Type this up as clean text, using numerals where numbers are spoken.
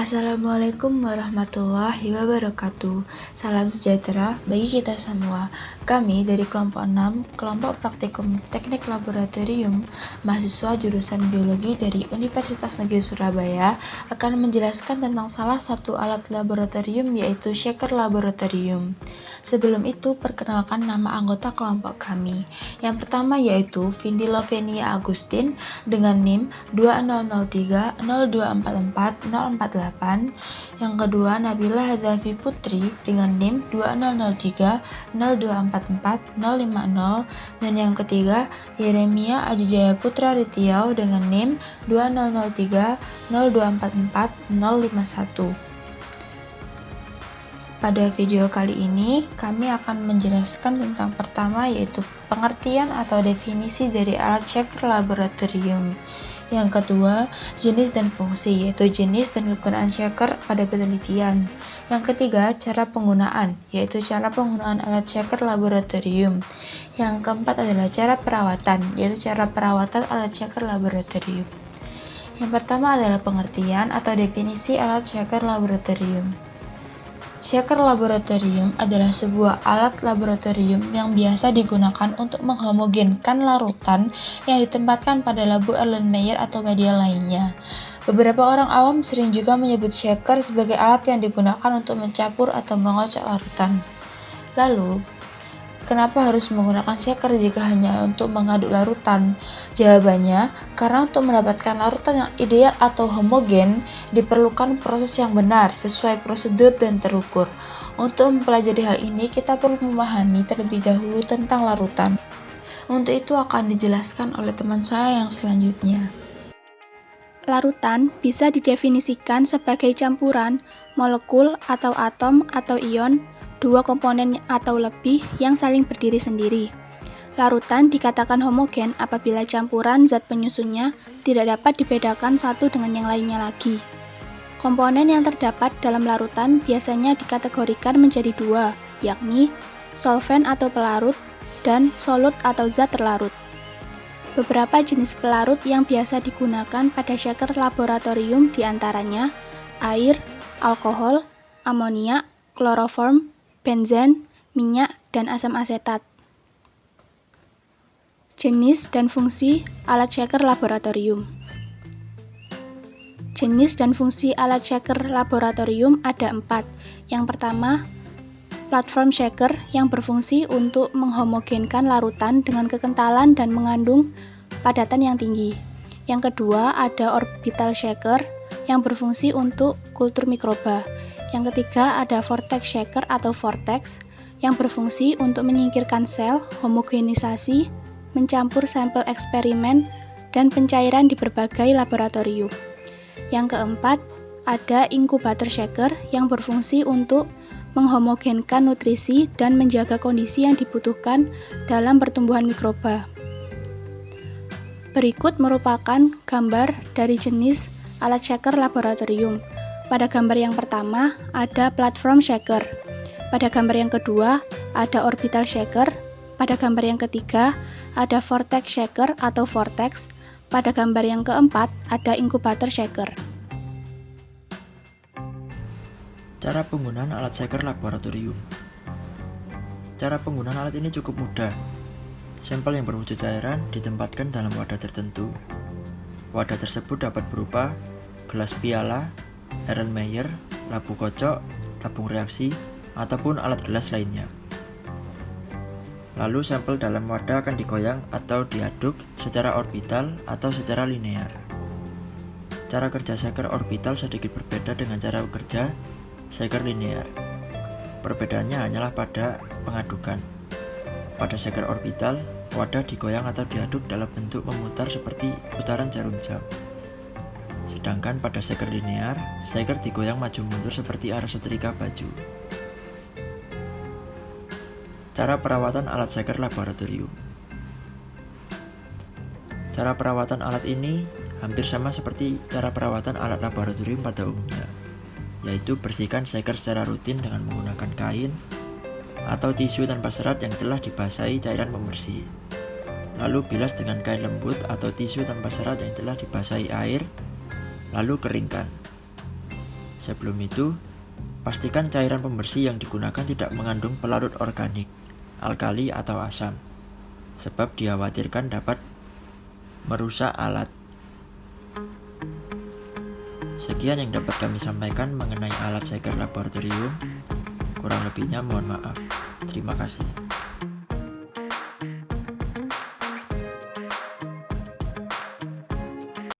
Assalamualaikum warahmatullahi wabarakatuh. Salam sejahtera bagi kita semua. Kami dari kelompok 6, kelompok praktikum teknik laboratorium, mahasiswa jurusan biologi dari Universitas Negeri Surabaya akan menjelaskan tentang salah satu alat laboratorium yaitu shaker laboratorium. Sebelum itu, perkenalkan nama anggota kelompok kami. Yang pertama yaitu Vindi Lovenia Agustin dengan NIM 2003 0244 048. Yang kedua Nabila Hadzafi Putri dengan NIM 2003 0244 050. Dan yang ketiga Yeremia Ajijaya Putra Ritiau dengan NIM 2003 0244 051. Pada video kali ini, kami akan menjelaskan tentang pertama yaitu pengertian atau definisi dari alat shaker laboratorium. Yang kedua, jenis dan fungsi, yaitu jenis dan kegunaan shaker pada penelitian. Yang ketiga, cara penggunaan, yaitu cara penggunaan alat shaker laboratorium. Yang keempat adalah cara perawatan, yaitu cara perawatan alat shaker laboratorium. Yang pertama adalah pengertian atau definisi alat shaker laboratorium. Shaker laboratorium adalah sebuah alat laboratorium yang biasa digunakan untuk menghomogenkan larutan yang ditempatkan pada labu Erlenmeyer atau media lainnya. Beberapa orang awam sering juga menyebut shaker sebagai alat yang digunakan untuk mencampur atau mengocok larutan. Lalu, kenapa harus menggunakan shaker jika hanya untuk mengaduk larutan? Jawabannya, karena untuk mendapatkan larutan yang ideal atau homogen, diperlukan proses yang benar, sesuai prosedur dan terukur. Untuk mempelajari hal ini, kita perlu memahami terlebih dahulu tentang larutan. Untuk itu akan dijelaskan oleh teman saya yang selanjutnya. Larutan bisa didefinisikan sebagai campuran, molekul atau atom atau ion, dua komponen atau lebih yang saling berdiri sendiri. Larutan dikatakan homogen apabila campuran zat penyusunnya tidak dapat dibedakan satu dengan yang lainnya lagi. Komponen yang terdapat dalam larutan biasanya dikategorikan menjadi dua, yakni solvent atau pelarut dan solut atau zat terlarut. Beberapa jenis pelarut yang biasa digunakan pada shaker laboratorium diantaranya air, alkohol, amoniak, kloroform, benzen, minyak, dan asam asetat. Jenis dan fungsi alat shaker laboratorium. Jenis dan fungsi alat shaker laboratorium ada 4. Yang pertama, platform shaker yang berfungsi untuk menghomogenkan larutan dengan kekentalan dan mengandung padatan yang tinggi. Yang kedua, ada orbital shaker yang berfungsi untuk kultur mikroba. Yang ketiga, ada vortex shaker atau vortex yang berfungsi untuk menyingkirkan sel, homogenisasi, mencampur sampel eksperimen, dan pencairan di berbagai laboratorium. Yang keempat, ada inkubator shaker yang berfungsi untuk menghomogenkan nutrisi dan menjaga kondisi yang dibutuhkan dalam pertumbuhan mikroba. Berikut merupakan gambar dari jenis alat shaker laboratorium. Pada gambar yang pertama, ada platform shaker. Pada gambar yang kedua, ada orbital shaker. Pada gambar yang ketiga, ada vortex shaker atau vortex. Pada gambar yang keempat, ada inkubator shaker. Cara penggunaan alat shaker laboratorium. Cara penggunaan alat ini cukup mudah. Sampel yang berwujud cairan ditempatkan dalam wadah tertentu. Wadah tersebut dapat berupa gelas piala, Erlenmeyer, labu kocok, tabung reaksi, ataupun alat gelas lainnya. Lalu sampel dalam wadah akan digoyang atau diaduk secara orbital atau secara linear. Cara kerja shaker orbital sedikit berbeda dengan cara kerja shaker linear. Perbedaannya hanyalah pada pengadukan. Pada shaker orbital, wadah digoyang atau diaduk dalam bentuk memutar seperti putaran jarum jam. Sedangkan pada shaker linear, shaker digoyang maju mundur seperti arah setrika baju. Cara perawatan alat shaker laboratorium. Cara perawatan alat ini hampir sama seperti cara perawatan alat laboratorium pada umumnya, yaitu bersihkan shaker secara rutin dengan menggunakan kain atau tisu tanpa serat yang telah dibasahi cairan pembersih. Lalu bilas dengan kain lembut atau tisu tanpa serat yang telah dibasahi air, lalu keringkan. Sebelum itu, pastikan cairan pembersih yang digunakan tidak mengandung pelarut organik, alkali atau asam, sebab dikhawatirkan dapat merusak alat. Sekian yang dapat kami sampaikan mengenai alat Shaker laboratorium. Kurang lebihnya mohon maaf. Terima kasih.